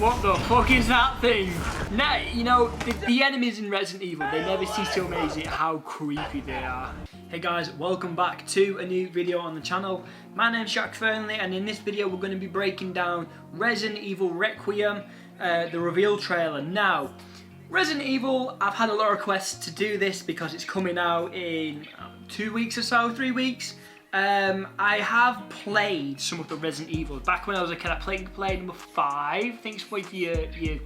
What the fuck is that thing? Now, you know, the enemies in Resident Evil, they never cease to amaze me at how creepy they are. Hey guys, welcome back to a new video on the channel. My name's Jack Fernley, and in this video we're going to be breaking down Resident Evil Requiem, the reveal trailer. Now, Resident Evil, I've had a lot of requests to do this because it's coming out in 2 weeks or so, 3 weeks. I have played some of the Resident Evil. Back when I was a kid, I played number 5. I think it's with your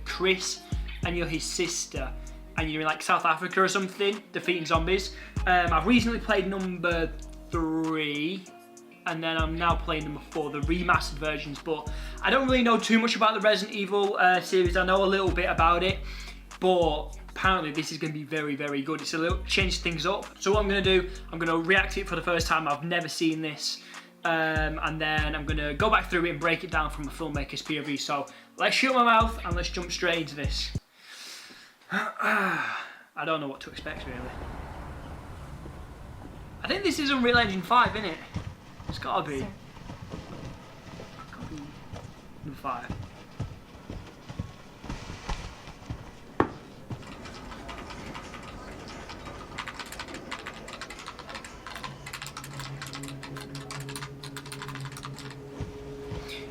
Chris and you're his sister, and you're in like South Africa or something, defeating zombies. I've recently played number 3, and then I'm now playing number 4, the remastered versions. But I don't really know too much about the Resident Evil series. I know a little bit about it, but apparently this is going to be very, very good. It's a little change things up. So what I'm going to do, I'm going to react to it for the first time. I've never seen this. And then I'm going to go back through it and break it down from a filmmaker's POV. So let's shut my mouth and let's jump straight into this. I don't know what to expect, really. I think this is Unreal Engine 5, isn't it? It's got to be. It's got to be number 5.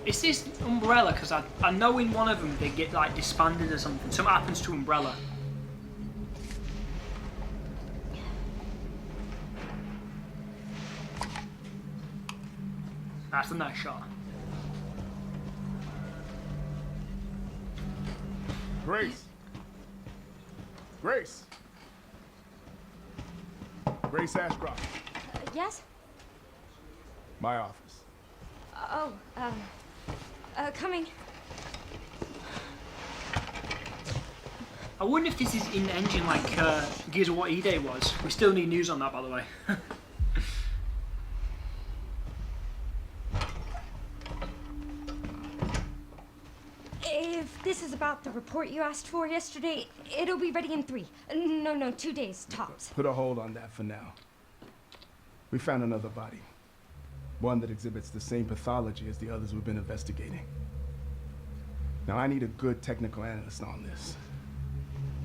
Is this Umbrella? Because I know in one of them they get like disbanded or something. Something happens to Umbrella. That's a nice shot. Grace. Grace. Grace Ashcroft. Yes? My office. Oh, coming. I wonder if this is in engine like Gears of War E-Day was. We still need news on that, by the way. If this is about the report you asked for yesterday, it'll be ready in 3. No, 2 days, tops. Put a hold on that for now. We found another body. One that exhibits the same pathology as the others we've been investigating. Now I need a good technical analyst on this.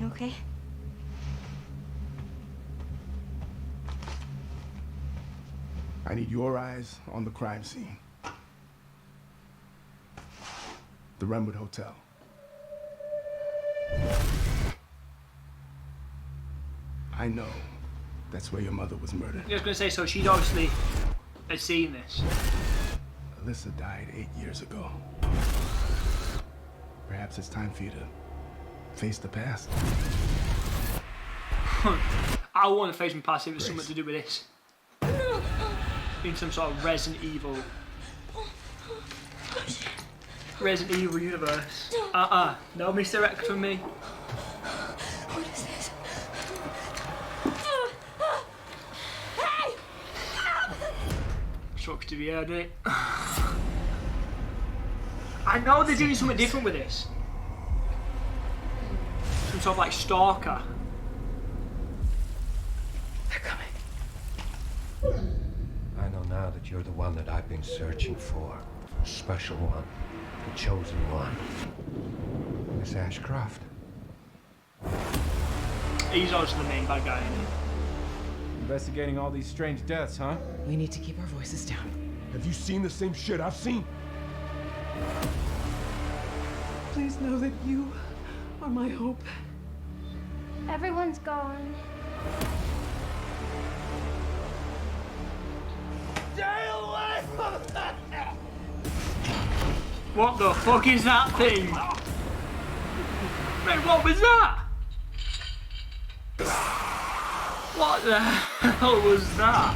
Okay. I need your eyes on the crime scene. The Renwood Hotel. I know that's where your mother was murdered. I was going to say, so she'd obviously has seen this. Alyssa died 8 years ago. Perhaps it's time for you to face the past. I want to face my past if it's something to do with this. In some sort of Resident Evil universe. No misdirect from me. What is this? Hey! Sucks to be heard, doesn't it? I know they're doing something different with this. Some sort of like stalker. They're coming. I know now that you're the one that I've been searching for. The special one. The chosen one. Miss Ashcroft. He's obviously the main bad guy, isn't he? Investigating all these strange deaths, huh? We need to keep our voices down. Have you seen the same shit I've seen? Please know that you are my hope. Everyone's gone. Stay away from that! What the fuck is that thing? Mate, what was that? What the hell was that?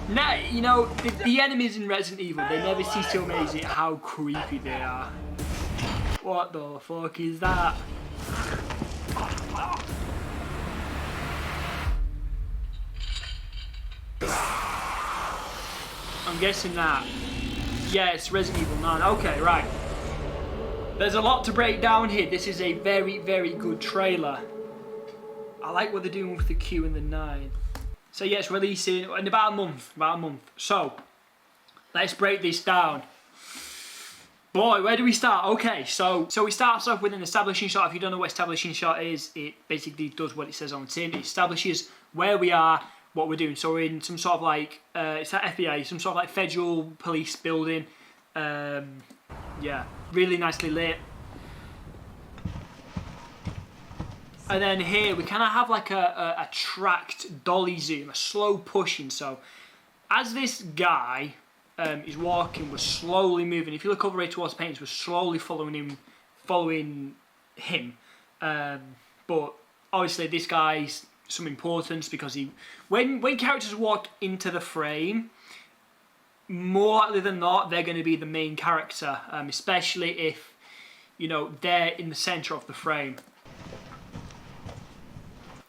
Now, you know, the enemies in Resident Evil, they never cease to amaze me at how creepy they are. What the fuck is that? I'm guessing that. Yeah, it's Resident Evil 9. Okay, right. There's a lot to break down here. This is a very, very good trailer. I like what they're doing with the Q and the 9. So yeah, it's releasing in about a month. So, let's break this down. Boy, where do we start? Okay, so we start off with an establishing shot. If you don't know what establishing shot is, it basically does what it says on the tin. It establishes where we are, what we're doing. So we're in some sort of like, it's that FBI, some sort of like federal police building. Yeah, really nicely lit. And then here we kind of have like a tracked dolly zoom, a slow pushing. So as this guy is walking, we're slowly moving. If you look over here towards the paintings, we're slowly following him. But obviously this guy's some importance because when characters walk into the frame, more likely than not, they're going to be the main character, especially if, you know, they're in the centre of the frame.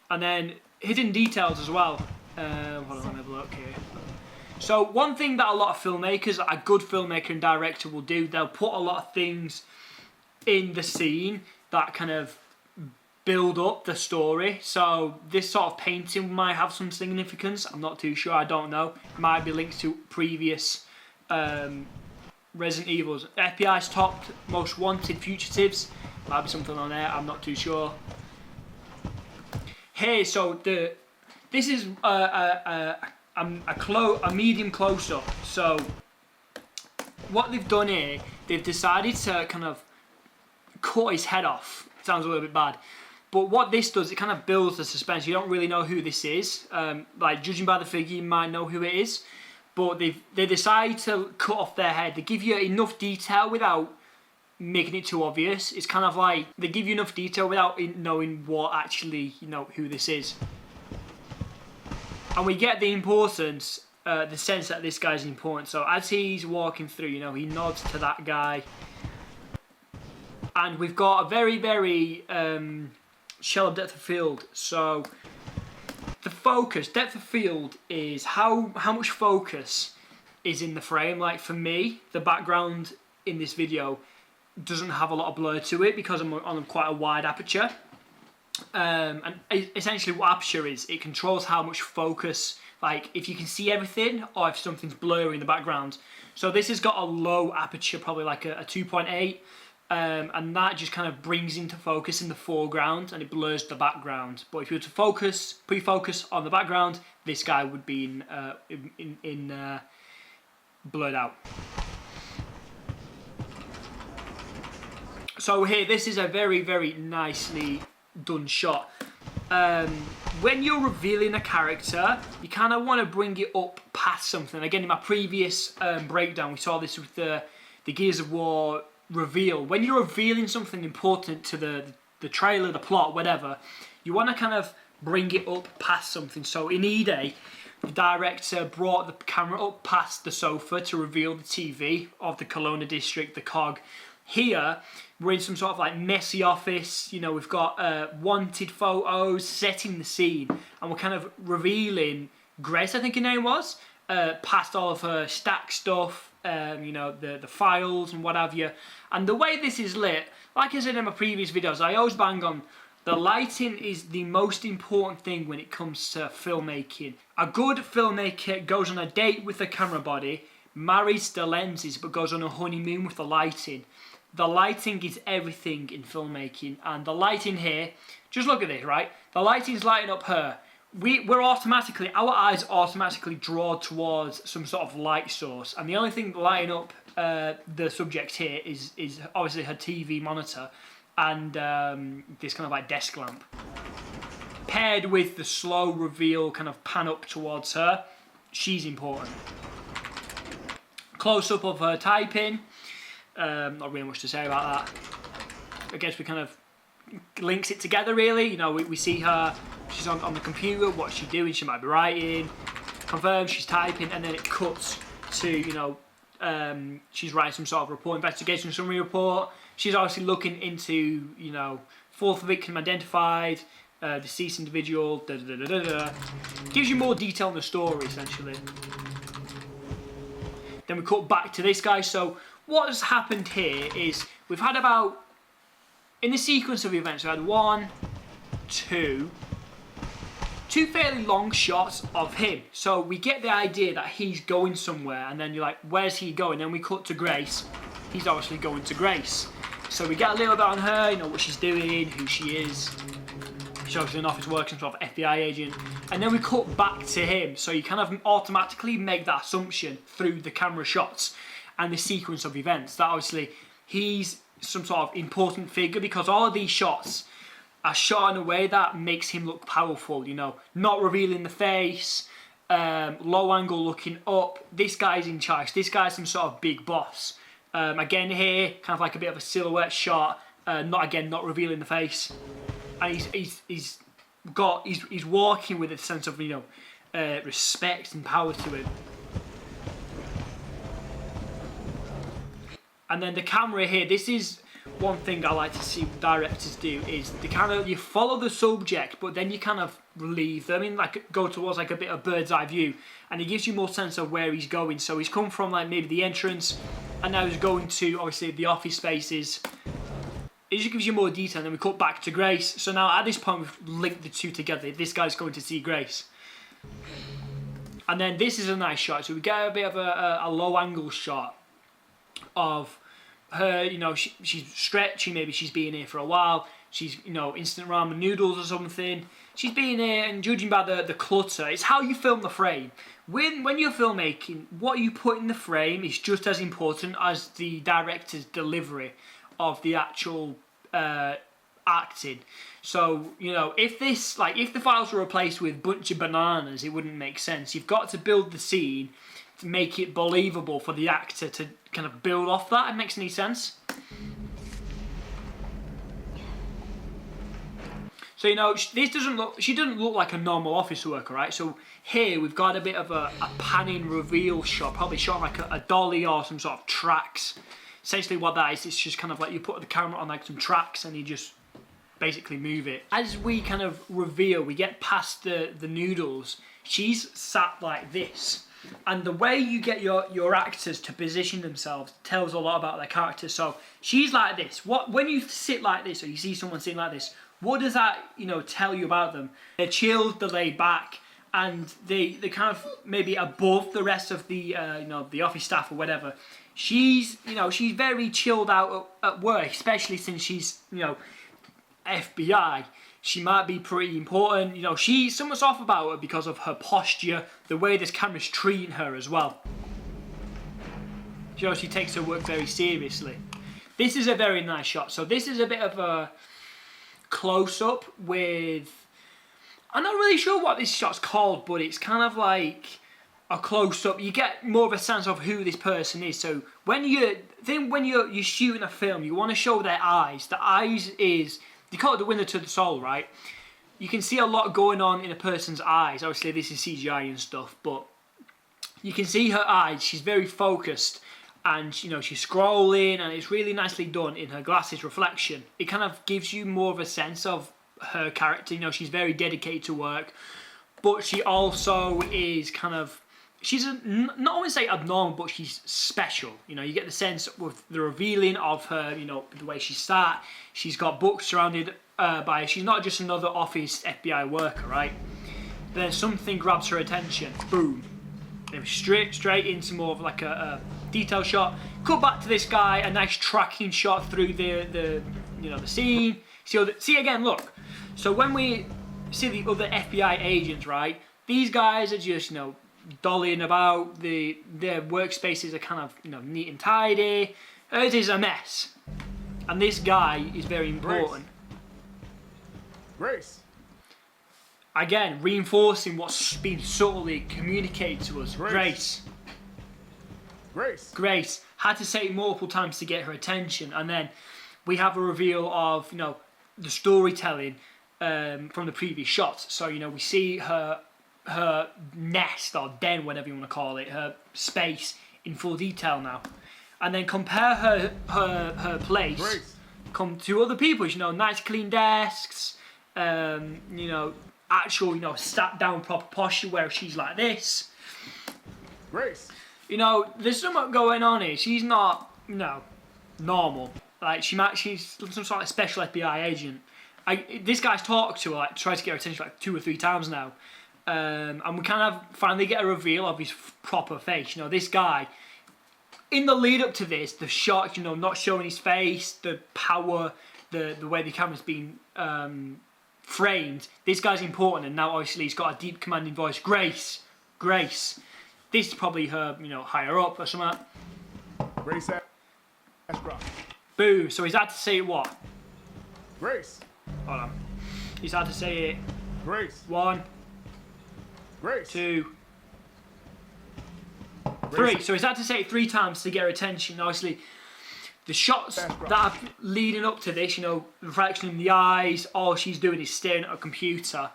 And then hidden details as well. Hold on, let me have a look here. So one thing that a lot of filmmakers, a good filmmaker and director will do, they'll put a lot of things in the scene that kind of build up the story. So this sort of painting might have some significance. I'm not too sure, I don't know. It might be linked to previous Resident Evils. FBI's top most wanted fugitives. Might be something on there, I'm not too sure. Here, so this is a medium close-up. So what they've done here, they've decided to kind of cut his head off. Sounds a little bit bad, but what this does, it kind of builds the suspense. You don't really know who this is. Like judging by the figure, you might know who it is, but they decide to cut off their head. They give you enough detail without making it too obvious. It's kind of like they give you enough detail without knowing what actually, you know, who this is. And we get the importance, the sense that this guy's important. So as he's walking through, you know, he nods to that guy. And we've got a very, very shallow depth of field. So the focus, depth of field is how much focus is in the frame. Like for me, the background in this video doesn't have a lot of blur to it because I'm on quite a wide aperture. And essentially what aperture is, it controls how much focus, like if you can see everything or if something's blurry in the background. So this has got a low aperture, probably like a 2.8, and that just kind of brings into focus in the foreground and it blurs the background. But if you were to focus, put your focus on the background, this guy would be blurred out. So here, this is a very, very nicely done shot. When you're revealing a character, you kind of want to bring it up past something. Again, in my previous breakdown, we saw this with the Gears of War reveal. When you're revealing something important to the trailer, the plot, whatever, you want to kind of bring it up past something. So in E-Day, the director brought the camera up past the sofa to reveal the TV of the Kelowna district, the COG. Here, we're in some sort of like messy office, you know, we've got wanted photos, setting the scene, and we're kind of revealing Grace, I think her name was, past all of her stack stuff, you know, the files and what have you. And the way this is lit, like I said in my previous videos, I always bang on, the lighting is the most important thing when it comes to filmmaking. A good filmmaker goes on a date with the camera body, marries the lenses, but goes on a honeymoon with the lighting. The lighting is everything in filmmaking, and the lighting here, just look at this, right? The lighting's lighting up her. We're automatically, our eyes automatically draw towards some sort of light source, and the only thing lighting up the subject here is obviously her TV monitor and this kind of like desk lamp. Paired with the slow reveal kind of pan up towards her, she's important. Close up of her typing. Not really much to say about that. I guess we kind of links it together really. You know, we see her, she's on the computer, what's she doing? She might be writing, confirm she's typing, and then it cuts to, you know, she's writing some sort of report, investigation summary report. She's obviously looking into, you know, fourth victim identified, deceased individual, Gives you more detail on the story essentially. Then we cut back to this guy. So what has happened here is we've had about, in the sequence of events, we had two fairly long shots of him. So we get the idea that he's going somewhere, and then you're like, where's he going? Then we cut to Grace, he's obviously going to Grace. So we get a little bit on her, you know, what she's doing, who she is. She's obviously an office worker, some sort of FBI agent. And then we cut back to him, so you kind of automatically make that assumption through the camera shots and the sequence of events that obviously he's some sort of important figure, because all of these shots are shot in a way that makes him look powerful, you know, not revealing the face, low angle looking up. This guy's in charge, this guy's some sort of big boss. Again here, kind of like a bit of a silhouette shot, not revealing the face. And he's walking with a sense of, you know, respect and power to him. And then the camera here, this is one thing I like to see directors do, is the kind of, you follow the subject, but then you kind of relieve them, like go towards like a bit of bird's eye view, and it gives you more sense of where he's going. So he's come from like maybe the entrance, and now he's going to obviously the office spaces. It just gives you more detail, and then we cut back to Grace. So now at this point we've linked the two together. This guy's going to see Grace. And then this is a nice shot. So we get a bit of a low angle shot of her, you know, she's stretching, maybe she's been here for a while. She's, you know, instant ramen noodles or something. She's been here, and judging by the clutter, it's how you film the frame. When you're filmmaking, what you put in the frame is just as important as the director's delivery of the actual acting. So, you know, if the files were replaced with a bunch of bananas, it wouldn't make sense. You've got to build the scene to make it believable for the actor to kind of build off that. It makes any sense. So, you know, she doesn't look like a normal office worker, right? So here we've got a bit of a panning reveal shot, probably shot like a dolly or some sort of tracks. Essentially what that is, it's just kind of like you put the camera on like some tracks and you just basically move it. As we kind of reveal, we get past the noodles, she's sat like this. And the way you get your actors to position themselves tells a lot about their character. So she's like this. When you sit like this, or you see someone sitting like this, what does that, you know, tell you about them? They're chilled, they're laid back, and they're kind of maybe above the rest of the you know, the office staff or whatever. She's, you know, she's very chilled out at work, especially since she's, you know, FBI. She might be pretty important. You know, something's off about her because of her posture, the way this camera's treating her as well. She takes her work very seriously. This is a very nice shot. So this is a bit of a close-up with... I'm not really sure what this shot's called, but it's kind of like a close-up. You get more of a sense of who this person is. So when you're shooting a film, you want to show their eyes. The eyes is... You call it the window to the soul, right? You can see a lot going on in a person's eyes. Obviously, this is CGI and stuff, but you can see her eyes. She's very focused, and you know, she's scrolling, and it's really nicely done in her glasses reflection. It kind of gives you more of a sense of her character. You know, she's very dedicated to work, but she also is kind of... She's not always say abnormal, but she's special. You know, you get the sense with the revealing of her, you know, the way she sat. She's got books surrounded by... She's not just another office FBI worker, right? But then something grabs her attention. Boom. And straight into more of like a detail shot. Cut back to this guy. A nice tracking shot through the you know, the scene. See again, look. So when we see the other FBI agents, right? These guys are just, you know, dollying about. Their workspaces are kind of, you know, neat and tidy. Hers is a mess, and this guy is very important. Grace. Again, reinforcing what's been subtly communicated to us. Grace. Grace had to say it multiple times to get her attention, and then we have a reveal of, you know, the storytelling from the previous shots. So, you know, we see her nest or den, whatever you want to call it, her space in full detail now, and then compare her place come to other people's. You know, nice clean desks, you know, actual, you know, sat down proper posture where she's like this. Grace. You know, there's something going on here. She's not, you know, normal. Like she's some sort of special FBI agent. This guy's talked to her, like tried to get her attention like 2 or 3 times now. And we kind of finally get a reveal of his proper face. You know, this guy, in the lead up to this, the shot, you know, not showing his face, the power, the way the camera's been framed. This guy's important, and now obviously he's got a deep commanding voice. Grace. This is probably her, you know, higher up or something. Grace Ashcroft. Boom. So he's had to say what? Grace. Hold on. He's had to say it. Grace. 1, Grace. 2, Grace. 3. So he's had to say it 3 times to get her attention. Obviously, the shots that are leading up to this, you know, reflection in the eyes, all she's doing is staring at a computer.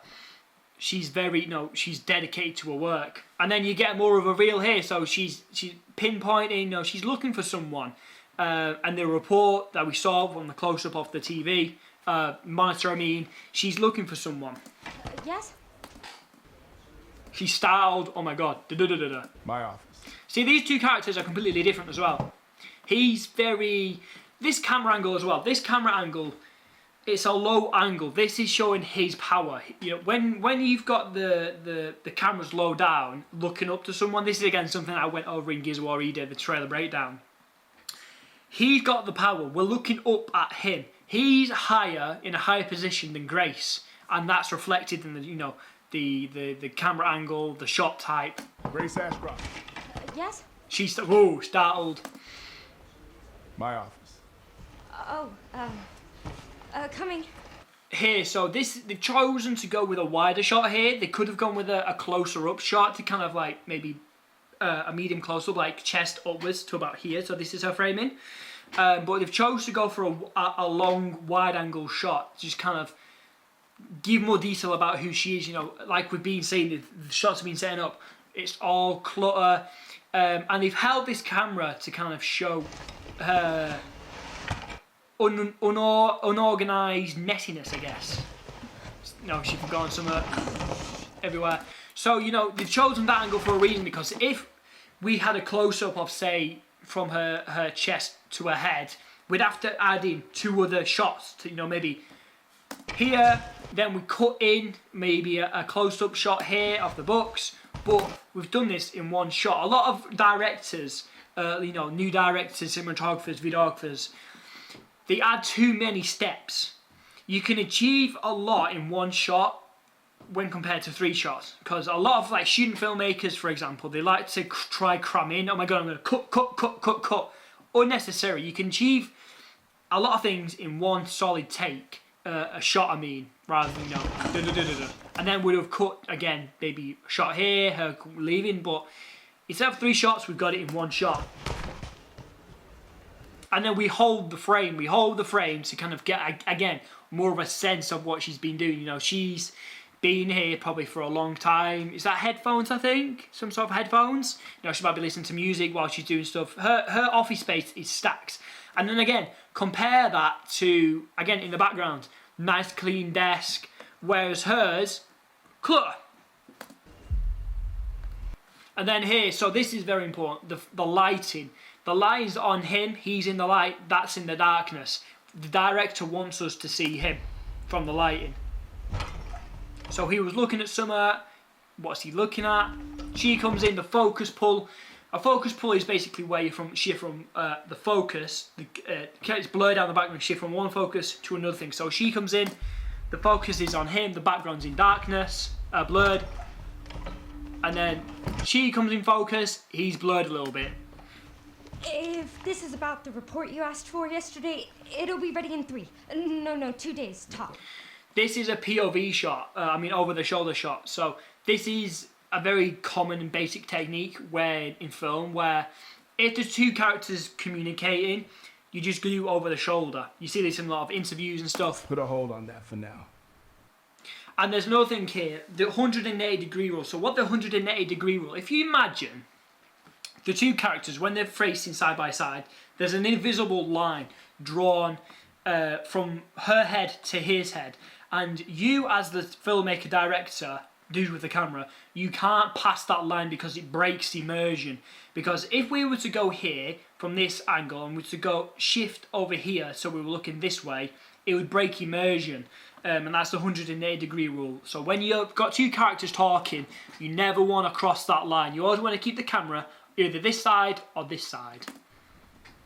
She's very, you know, she's dedicated to her work. And then you get more of a reveal here. So she's pinpointing, you know, she's looking for someone. And the report that we saw from the close-up of the TV monitor, I mean, she's looking for someone. Yes? She's startled. Oh my god. My office. See, these 2 characters are completely different as well. He's very... This camera angle as well. This camera angle, it's a low angle. This is showing his power. You know, when you've got the cameras low down, looking up to someone, this is again something I went over in Gears of War ED, the trailer breakdown. He's got the power. We're looking up at him. He's higher, in a higher position than Grace. And that's reflected in the, you know, the camera angle, the shot type. Grace Ashcroft. Yes? She's startled. My office. Oh, coming. Here, so they've chosen to go with a wider shot here. They could have gone with a closer up shot to kind of like maybe a medium close up, like chest upwards to about here. So this is her framing. But they've chosen to go for a long wide angle shot, just kind of give more detail about who she is. You know, like we've been saying, the shots have been setting up. It's all clutter, and they've held this camera to kind of show her unorganized messiness, I guess. You know, she's gone somewhere everywhere. So, you know, they've chosen that angle for a reason, because if we had a close-up of, say, from her chest to her head, we'd have to add in 2 other shots to, you know, maybe here, then we cut in maybe a close-up shot here of the books, but we've done this in one shot. A lot of directors, you know, new directors, cinematographers, videographers, they add too many steps. You can achieve a lot in one shot when compared to 3 shots, because a lot of like shooting filmmakers, for example, they like to try cram in. Oh my god, I'm going to cut. Unnecessary. You can achieve a lot of things in one solid take, a shot, I mean, rather than, you know, and then we'd have cut again, maybe a shot here, her leaving, but instead of 3 shots, we've got it in one shot. And then we hold the frame to kind of get, again, more of a sense of what she's been doing. You know, she's been here probably for a long time. Is that headphones, I think? Some sort of headphones? You know, she might be listening to music while she's doing stuff. Her office space is stacked. And then again, compare that to, again, in the background, nice clean desk, whereas hers, clutter. And then here, so this is very important, the lighting. The light is on him, he's in the light, that's in the darkness. The director wants us to see him from the lighting. So he was looking at somewhere, what's he looking at? She comes in, the focus pull. A focus pull is basically where you shift from the focus, it's blurred down the background, shift from one focus to another thing. So she comes in, the focus is on him, the background's in darkness, blurred. And then she comes in focus, he's blurred a little bit. If this is about the report you asked for yesterday, it'll be ready in 3. No, 2 days, top. This is a POV shot, I mean over the shoulder shot. So this is a very common and basic technique where in film, where if there's 2 characters communicating, you just do over the shoulder. You see this in a lot of interviews and stuff. Put a hold on that for now. And there's another thing here, the 180-degree rule. So what the 180-degree rule, if you imagine the 2 characters, when they're facing side by side, there's an invisible line drawn from her head to his head. And you, as the filmmaker director, dude with the camera, you can't pass that line because it breaks immersion. Because if we were to go here from this angle and we were to go shift over here, so we were looking this way, it would break immersion. And that's the 180-degree rule. So when you've got 2 characters talking, you never want to cross that line. You always want to keep the camera either this side or this side.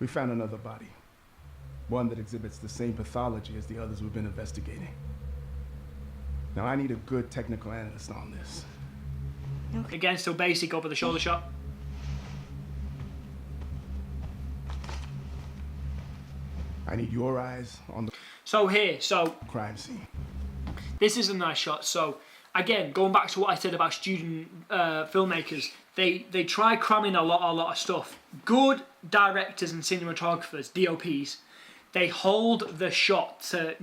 We found another body. One that exhibits the same pathology as the others we've been investigating. Now I need a good technical analyst on this. Again, still basic over the shoulder shot. I need your eyes on the crime scene. This is a nice shot. So again, going back to what I said about student filmmakers, they try cramming a lot of stuff. Good directors and cinematographers, DOPs, they hold the shot to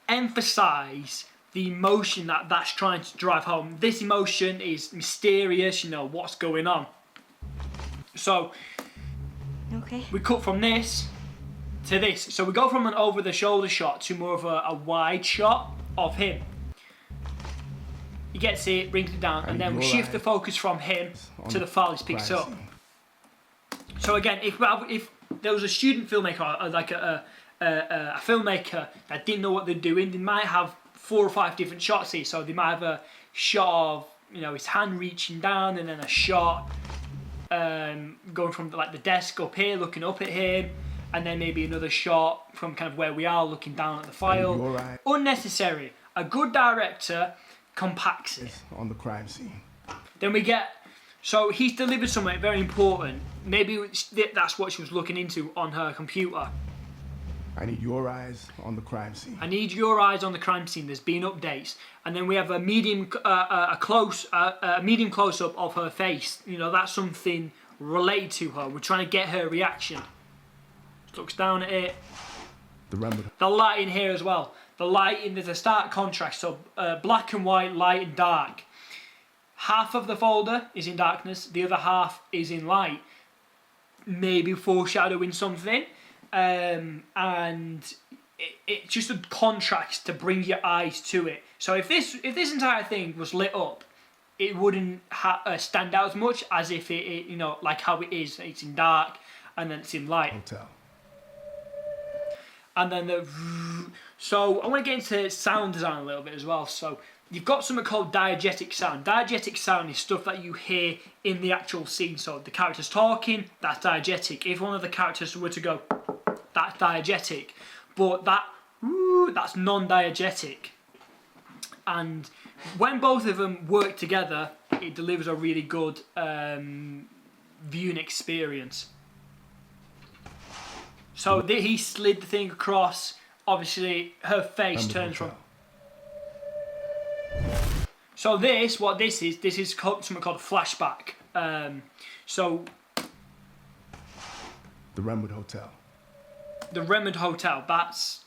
emphasize the emotion that's trying to drive home. This emotion is mysterious. What's going on. So we cut from this to this. So we go from an over-the-shoulder shot to more of a wide shot of him. He gets it, brings it down, and then we shift the focus from him to the far as picks up. So again, if there was a student filmmaker, or like a filmmaker that didn't know what they're doing, they might have 4 or 5 different shots here. So they might have a shot of his hand reaching down, and then a shot going from like the desk up here, looking up at him, and then maybe another shot from kind of where we are, looking down at the file. Unnecessary. A good director compacts it. On the crime scene. Then we get, so he's delivered something very important. Maybe that's what she was looking into on her computer. I need your eyes on the crime scene. I need your eyes on the crime scene. There's been updates, and then we have a medium, medium close up of her face. That's something related to her. We're trying to get her reaction. She looks down at it. The lighting here as well. The lighting, there's a stark contrast. So black and white, light and dark. Half of the folder is in darkness. The other half is in light. Maybe foreshadowing something. And it just a contrast to bring your eyes to it. So if this entire thing was lit up, it wouldn't stand out as much as if it like how it is. It's in dark and then it's in light. Hotel. And then so I want to get into sound design a little bit as well. So you've got something called diegetic sound. Diegetic sound is stuff that you hear in the actual scene. So the character's talking, that's diegetic. If one of the characters were to go, that's diegetic. But that's non-diegetic. And when both of them work together, it delivers a really good viewing experience. So he slid the thing across. Obviously, her face turns from. So what this is something called a flashback. So. The Renwood Hotel. The Renwood Hotel. That's.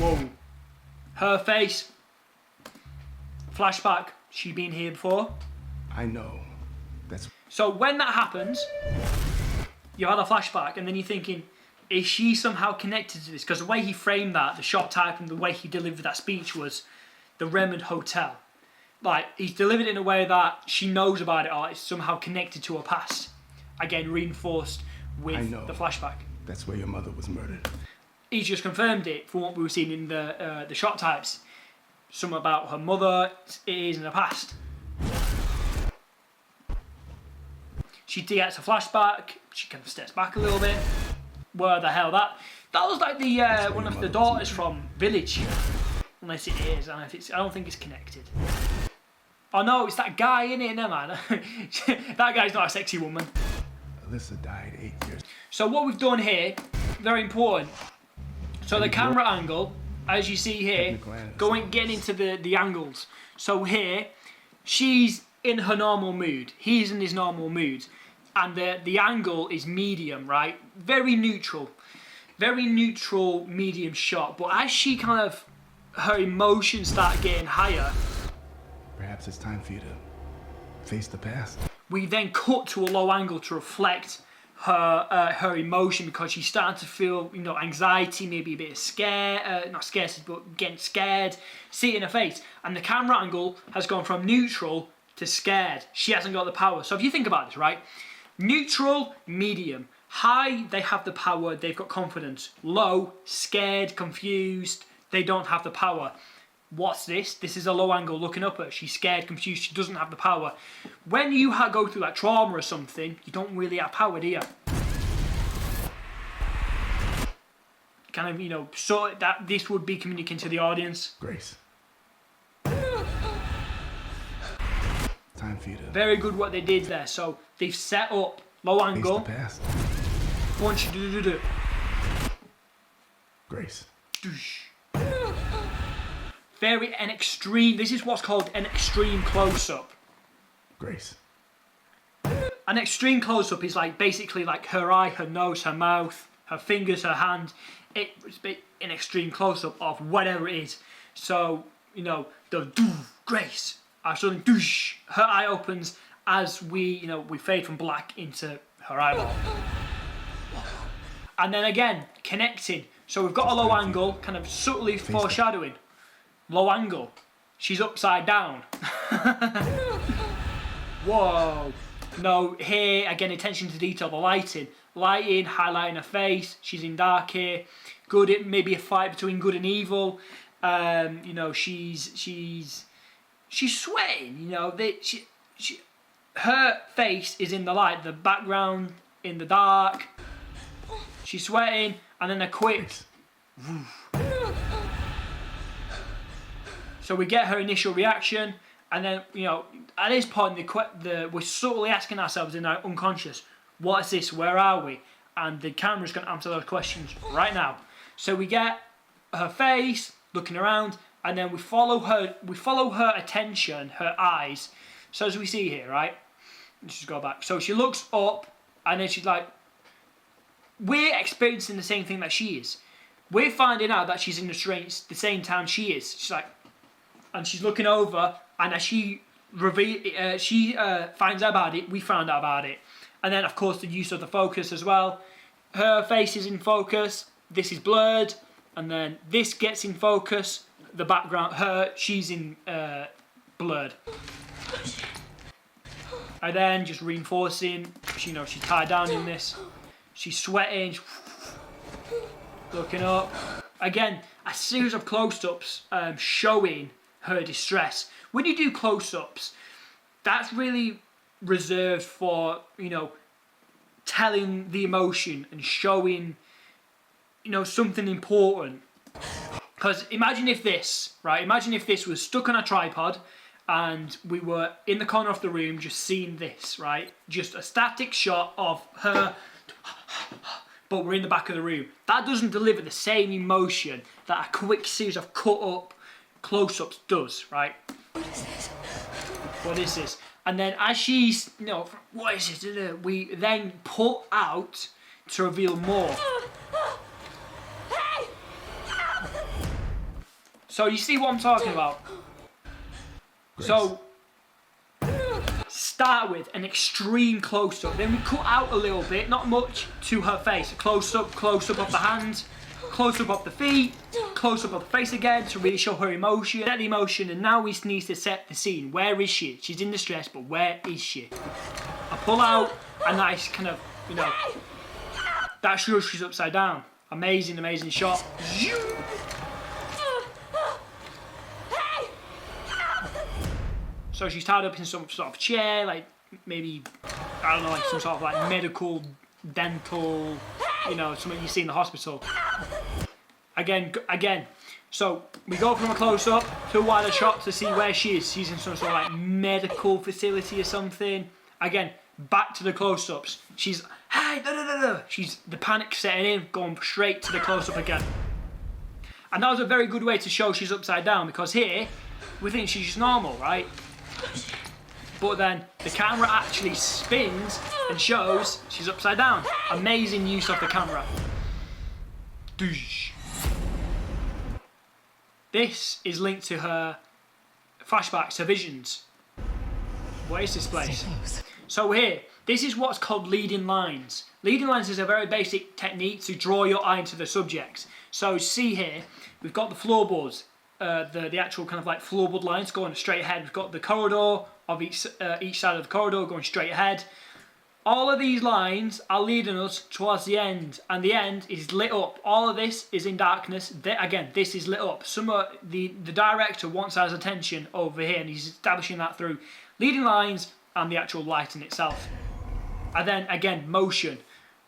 Whoa. Her face. Flashback. She been here before. I know. That's. So when that happens. You had a flashback, and then you're thinking, is she somehow connected to this? Because the way he framed that, the shot type, and the way he delivered that speech was the Renwood Hotel. Like, he's delivered it in a way that she knows about it, or it's somehow connected to her past. Again, reinforced with the flashback. That's where your mother was murdered. He's just confirmed it from what we were seeing in the shot types. Something about her mother, it is in the past. She gets a flashback. She kind of steps back a little bit. Where the hell that was like the one of the daughters from Village, unless it is. I don't think it's connected. Oh no, it's that guy in it, no man. That guy's not a sexy woman. Alyssa died 8 years. So what we've done here, very important. So the camera angle, as you see here, getting into the angles. So here, she's in her normal mood. He's in his normal mood. And the angle is medium, right? Very neutral, medium shot. But as she kind of, her emotions start getting higher. Perhaps it's time for you to face the past. We then cut to a low angle to reflect her emotion, because she's starting to feel, anxiety, maybe a bit of scare, not scarcity, but getting scared. See it in her face. And the camera angle has gone from neutral to scared. She hasn't got the power. So if you think about this, right? Neutral, medium. High, they have the power, they've got confidence. Low, scared, confused, they don't have the power. What's this? This is a low angle looking up at her. She's scared, confused, she doesn't have the power. When you go through that trauma or something, you don't really have power, do you? kind of, you know, so that this would be communicating to the audience. Grace. Time for you to Very good what they did there. So they've set up low face the angle, past. punch, Grace. very an extreme. This is what's called an extreme close-up. Grace. An extreme close-up is like basically like her eye, her nose, her mouth, her fingers, her hand. It's an extreme close-up of whatever it is. So, you know, the Grace. Suddenly, doosh, her eye opens as we fade from black into her eyeball. And then again, connecting. So we've got a low angle, kind of subtly foreshadowing. Low angle. She's upside down. Whoa. No, here, again, attention to detail, the lighting. Lighting, highlighting her face. She's in dark here. Good, maybe a fight between good and evil. You know, she's sweating, you know. Her face is in the light, the background in the dark. She's sweating, and then a quick. So we get her initial reaction, and then, you know, at this point, we're subtly asking ourselves in our unconscious, what is this? Where are we? And the camera's going to answer those questions right now. So we get her face, looking around, and then we follow her attention, her eyes. So as we see here, right? Let's just go back. So she looks up, and then she's like, we're experiencing the same thing that she is. We're finding out that she's in the same town she is. She's like, and she's looking over, and as she finds out about it, we found out about it. And then, of course, the use of the focus as well. Her face is in focus. This is blurred, and then this gets in focus. The background, she's in blurred. And then just reinforcing, you know, she's tied down in this. She's sweating, looking up. Again, a series of close-ups showing her distress. When you do close-ups, that's really reserved for, you know, telling the emotion and showing, you know, something important. Because imagine if this was stuck on a tripod and we were in the corner of the room just seeing this, right? Just a static shot of her, but we're in the back of the room. That doesn't deliver the same emotion that a quick series of cut-up close-ups does, right? What is this? What is this? And then as she's, you know, what is this? We then pull out to reveal more. So you see what I'm talking about? Grace. So start with an extreme close-up, then we cut out a little bit, not much, to her face. Close-up of the hands, close-up of the feet, close-up of the face again to really show her emotion, set the emotion, and now we need to set the scene. Where is she? She's in distress, but where is she? I pull out a nice kind of, you know, that shows she's upside down. Amazing, amazing shot. So she's tied up in some sort of chair, like maybe, I don't know, like some sort of like medical, dental, you know, something you see in the hospital. Again. So we go from a close-up to a wider shot to see where she is. She's in some sort of like medical facility or something. Again, back to the close-ups. She's, hey, she's, the panic setting in, going straight to the close-up again. And that was a very good way to show she's upside down, because here, we think she's just normal, right? But then the camera actually spins and shows she's upside down. Amazing use of the camera. This is linked to her flashbacks, her visions. What is this place? So here, this is what's called leading lines. Leading lines is a very basic technique to draw your eye into the subjects. So see here, we've got the floorboards. The actual kind of like floorboard lines going straight ahead. We've got the corridor of each side of the corridor going straight ahead. All of these lines are leading us towards the end, and the end is lit up. All of this is in darkness. Again, this is lit up. The director wants our attention over here, and he's establishing that through leading lines and the actual lighting itself. And then again, motion.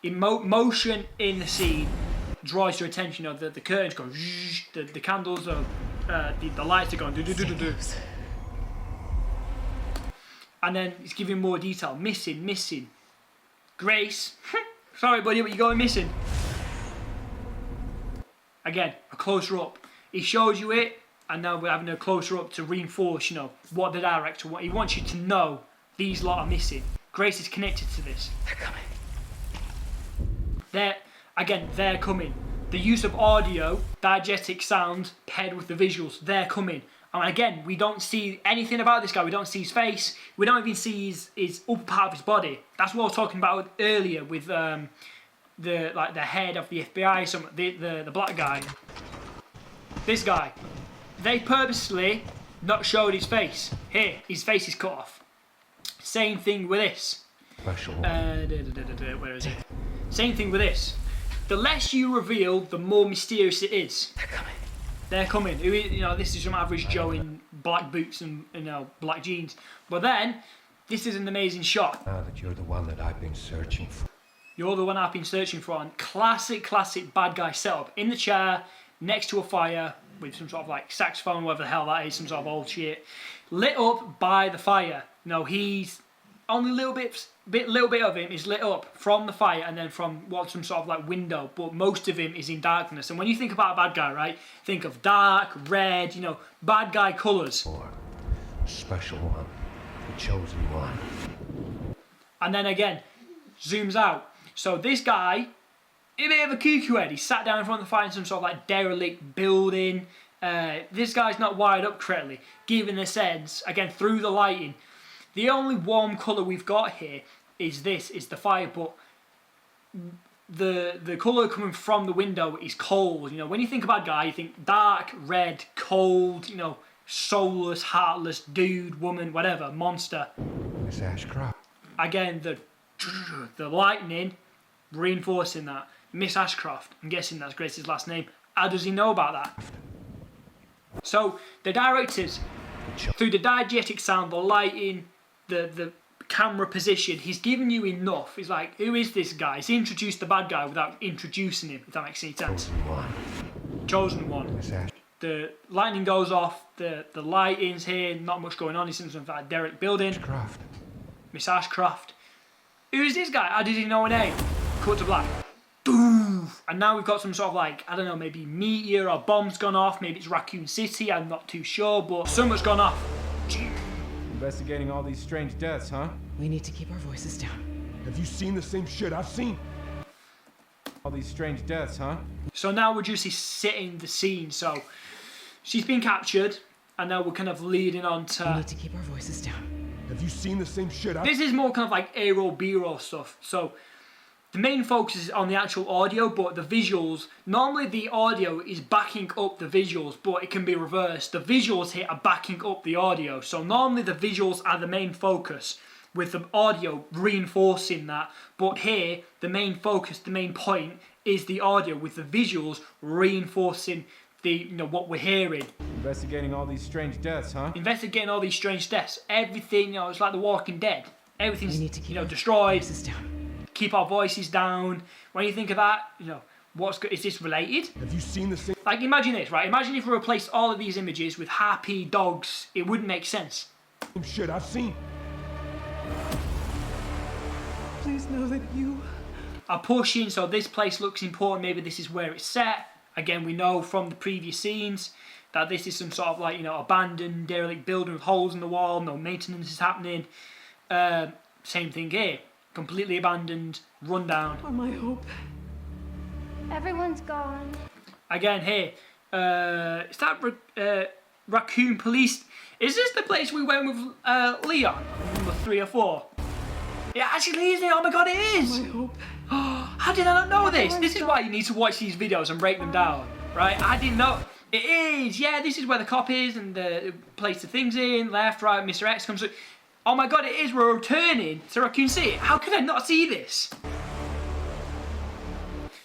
Motion in the scene. draws your attention. You know, the curtains go, zzzz, the candles are, the lights are going, do do do do do. And then it's giving more detail. Missing. Grace. Sorry, buddy, but you're going missing. Again, a closer up. He shows you it, and now we're having a closer up to reinforce, you know, what the director wants. He wants you to know these lot are missing. Grace is connected to this. They're coming. They're coming. The use of audio, diegetic sound, paired with the visuals, they're coming. And again, we don't see anything about this guy. We don't see his face. We don't even see his upper part of his body. That's what I was talking about earlier with the head of the FBI, the black guy. This guy. They purposely not showed his face. Here, his face is cut off. Same thing with this. Special. Where is it? Same thing with this. The less you reveal, the more mysterious it is. They're coming. They're coming. You know, this is some average Joe in black boots and, you know, black jeans. But then, this is an amazing shot. Now that you're the one that I've been searching for. You're the one I've been searching for. And classic bad guy setup. In the chair, next to a fire, with some sort of like saxophone, whatever the hell that is, some sort of old shit. Lit up by the fire. You know, he's only a little bit of him is lit up from the fire and then from some sort of like window, but most of him is in darkness. And when you think about a bad guy, right, think of dark, red, you know, bad guy colours. For a special one, the chosen one. And then again, zooms out. So this guy, a bit of a cuckoo head. He sat down in front of the fire in some sort of like derelict building. This guy's not wired up correctly, giving a sense, again, through the lighting. The only warm colour we've got here is the fire, but the colour coming from the window is cold. You know, when you think about guy, you think dark, red, cold, you know, soulless, heartless, dude, woman, whatever, monster. Miss Ashcroft. Again, the lightning reinforcing that. Miss Ashcroft, I'm guessing that's Grace's last name. How does he know about that? So, the directors, through the diegetic sound, the lighting, the camera position, he's given you enough. He's like, who is this guy? He's introduced the bad guy without introducing him, if that makes any sense. Chosen one. The lightning goes off, the lighting's here, not much going on. He's in some like derelict building. Ashcroft. Miss Ashcroft. Who's this guy? How did he know her name? Cut to black. Boom! And now we've got some sort of like, I don't know, maybe meteor or bomb's gone off. Maybe it's Raccoon City, I'm not too sure, but something's gone off. Investigating all these strange deaths, huh? We need to keep our voices down. Have you seen the same shit I've seen? All these strange deaths, huh? So now we're just setting the scene. So she's been captured, and now we're kind of leading on We to... need to keep our voices down. Have you seen the same shit I've This is more kind of like A-roll, B-roll stuff. So the main focus is on the actual audio, but the visuals, normally the audio is backing up the visuals, but it can be reversed. The visuals here are backing up the audio. So normally the visuals are the main focus, with the audio reinforcing that. But here, the main focus, the main point is the audio, with the visuals reinforcing what we're hearing. Investigating all these strange deaths, huh? Investigating all these strange deaths. Everything, it's like The Walking Dead. Everything's, We need to keep our destroyed. voices down. Keep our voices down. When you think of that, is this related? Have you seen the same? Like, imagine this, right? Imagine if we replaced all of these images with happy dogs. It wouldn't make sense. Shit I've seen. Please know that you are pushing, so this place looks important. Maybe this is where it's set. Again, we know from the previous scenes that this is some sort of like, abandoned, derelict building with holes in the wall. No maintenance is happening. Same thing here. Completely abandoned, run down. are my hope. Everyone's gone. Again here, is that Raccoon Police? Is this the place we went with Leon? Number 3 or 4? It actually is it. Oh my god, it is! My hope. How did I not know this? This is why you need to watch these videos and break them down, right? I didn't know. It is, yeah, this is where the cop is and the place the things in, left, right, Mr. X comes through. Oh my god, it is, we're returning to Raccoon City. How could I not see this?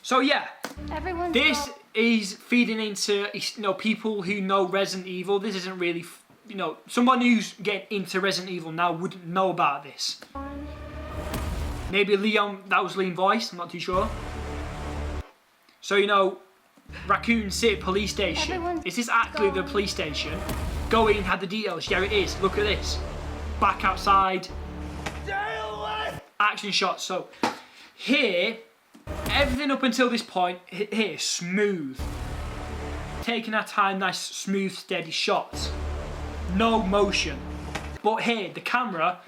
So yeah, Everyone's this gone. is feeding into, people who know Resident Evil. This isn't really, someone who's getting into Resident Evil now wouldn't know about this. Maybe Leon, that was Leon's voice, I'm not too sure. So, you know, Raccoon City Police Station. Everyone's Is this actually the gone. police station? Go in, had the details. Yeah, it is. Look at this. Back outside. Action shots. So, here, everything up until this point, here, smooth. Taking our time, nice, smooth, steady shots. No motion. But here, the camera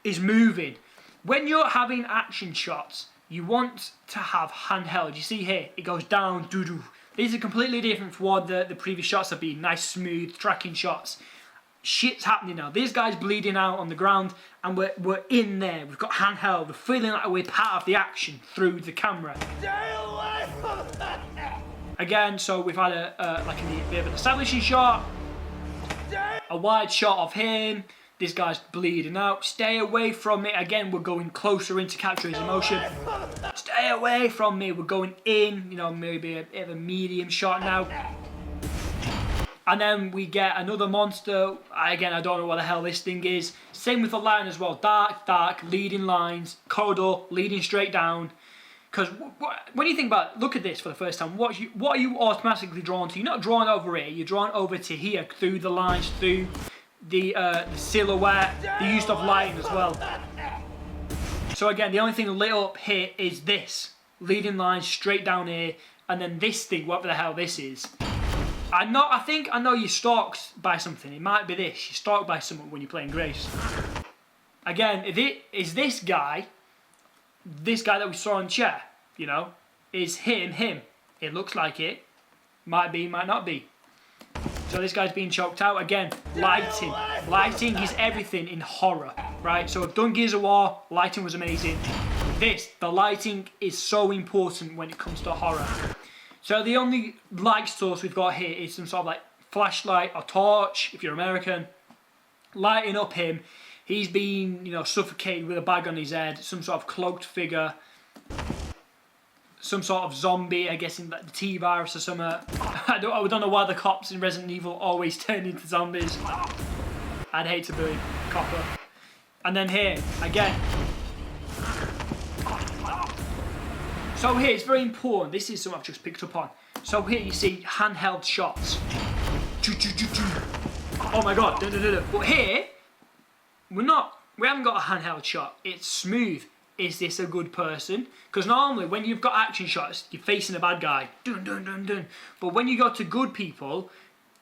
is moving. When you're having action shots, you want to have handheld. You see here, it goes down, doo-doo. These are completely different from what the previous shots have been. Nice, smooth, tracking shots. Shit's happening now. This guy's bleeding out on the ground, and we're in there. We've got handheld. We're feeling like we're part of the action through the camera. Again, so we've had a bit of an establishing shot, a wide shot of him. This guy's bleeding out. Stay away from me. Again, we're going closer in to capture his emotion. Stay away from me. We're going in. You know, maybe a bit of a medium shot now. And then we get another monster. Again, I don't know what the hell this thing is. Same with the line as well. Dark, dark, leading lines. Corridor, leading straight down. Because when you think about it, look at this for the first time. What are you automatically drawn to? You're not drawn over here. You're drawn over to here through the lines, through the silhouette, the use of lighting as well. So again, the only thing lit up here is this. Leading lines straight down here. And then this thing, whatever the hell this is. I think I know you're stalked by something. It might be this. You're stalked by someone when you're playing Grace. Again, is this guy that we saw on the chair, you know, is him. It looks like it. Might be, might not be. So this guy's being choked out. Again, lighting. Lighting is everything in horror, right? So I've done Gears of War. Lighting was amazing. The lighting is so important when it comes to horror. So the only light source we've got here is some sort of like flashlight or torch, if you're American, lighting up him. He's been, you know, suffocated with a bag on his head, some sort of cloaked figure, some sort of zombie, I guess in the T-virus or something. I don't know why the cops in Resident Evil always turn into zombies. I'd hate to be copper. And then here, again. So here, it's very important. This is something I've just picked up on. So here you see handheld shots. Oh my god. But here, we haven't got a handheld shot. It's smooth. Is this a good person? Because normally when you've got action shots, you're facing a bad guy. Dun, dun, dun, dun. But when you go to good people,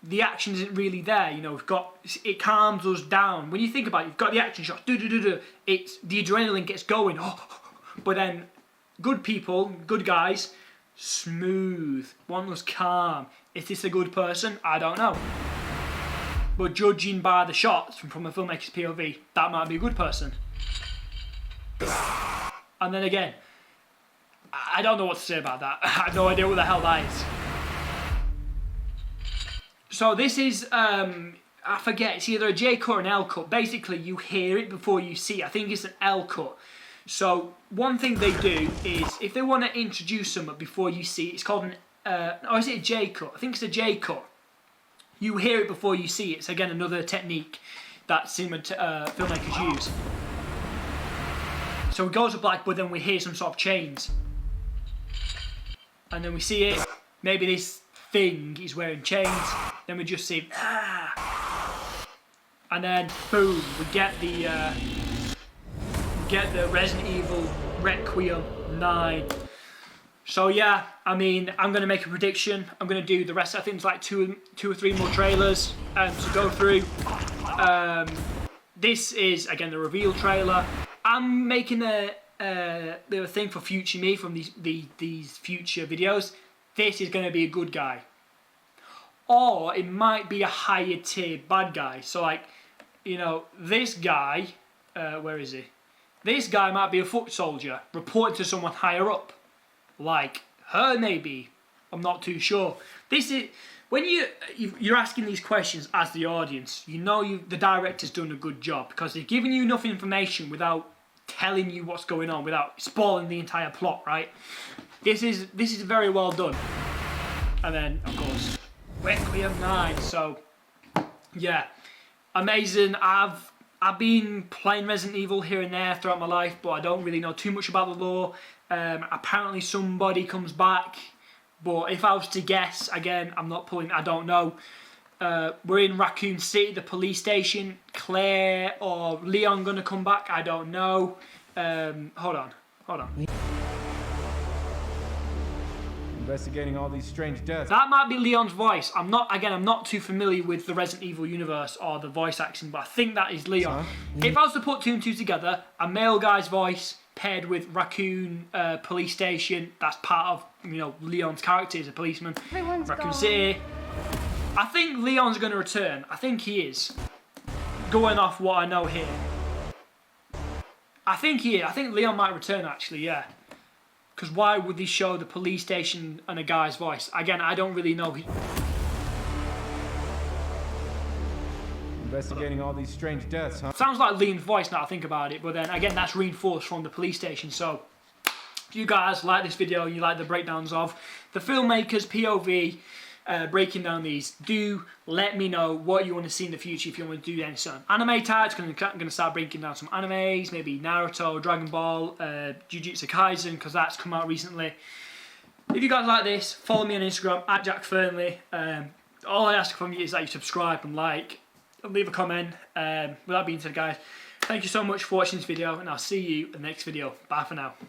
the action isn't really there. You know, it calms us down. When you think about it, you've got the action shots. It's the adrenaline gets going. But then good people, good guys, smooth. One was calm. Is this a good person? I don't know. But judging by the shots from a filmmaker's POV, that might be a good person. And then again, I don't know what to say about that. I have no idea what the hell that is. So this is, I forget, it's either a J cut or an L cut. Basically, you hear it before you see it. I think it's an L cut. So one thing they do is, if they want to introduce something before you see it, it's called an, or is it a J cut? I think it's a J cut. You hear it before you see it. It's again another technique that filmmakers use. So it goes to black, but then we hear some sort of chains. And then we see it. Maybe this thing is wearing chains. Then we just see, and then boom, we get the Resident Evil Requiem 9. So yeah, I mean, I'm going to make a prediction. I'm going to do the rest. I think it's like two or three more trailers to go through. This is, again, the reveal trailer. I'm making a thing for future me from these future videos. This is going to be a good guy. Or it might be a higher tier bad guy. So like, you know, this guy, where is he? This guy might be a foot soldier, reporting to someone higher up. Like her maybe, I'm not too sure. This is when you're asking these questions as the audience, you know the director's done a good job because they're giving you enough information without telling you what's going on, without spoiling the entire plot, right? This is very well done. And then of course Requiem 9. So yeah, amazing. I've been playing Resident Evil here and there throughout my life, but I don't really know too much about the lore. Apparently somebody comes back But if I was to guess, again, I'm not pulling, I don't know. We're in Raccoon City, the police station. Claire or Leon gonna come back? I don't know. Hold on. Investigating all these strange deaths. That might be Leon's voice. I'm not too familiar with the Resident Evil universe or the voice acting, but I think that is Leon. If I was to put two and two together, a male guy's voice paired with Raccoon police station, that's part of, you know, Leon's character as a policeman. Everyone's Raccoon gone. City. I think Leon's going to return. I think he is. Going off what I know here. I think he is. I think Leon might return actually, yeah. Because why would they show the police station and a guy's voice? Again, I don't really know. Investigating all these strange deaths, huh? Sounds like Leon's voice now I think about it, but then again, that's reinforced from the police station. So, if you guys like this video, you like the breakdowns of the filmmaker's POV, breaking down these, do let me know what you want to see in the future if you want to do any certain anime types. I'm going to start breaking down some animes, maybe Naruto, Dragon Ball, Jujutsu Kaisen, because that's come out recently. If you guys like this, follow me on Instagram at Jack Fernley. All I ask from you is that you subscribe and like, and leave a comment. With that being said, guys, thank you so much for watching this video, and I'll see you in the next video. Bye for now.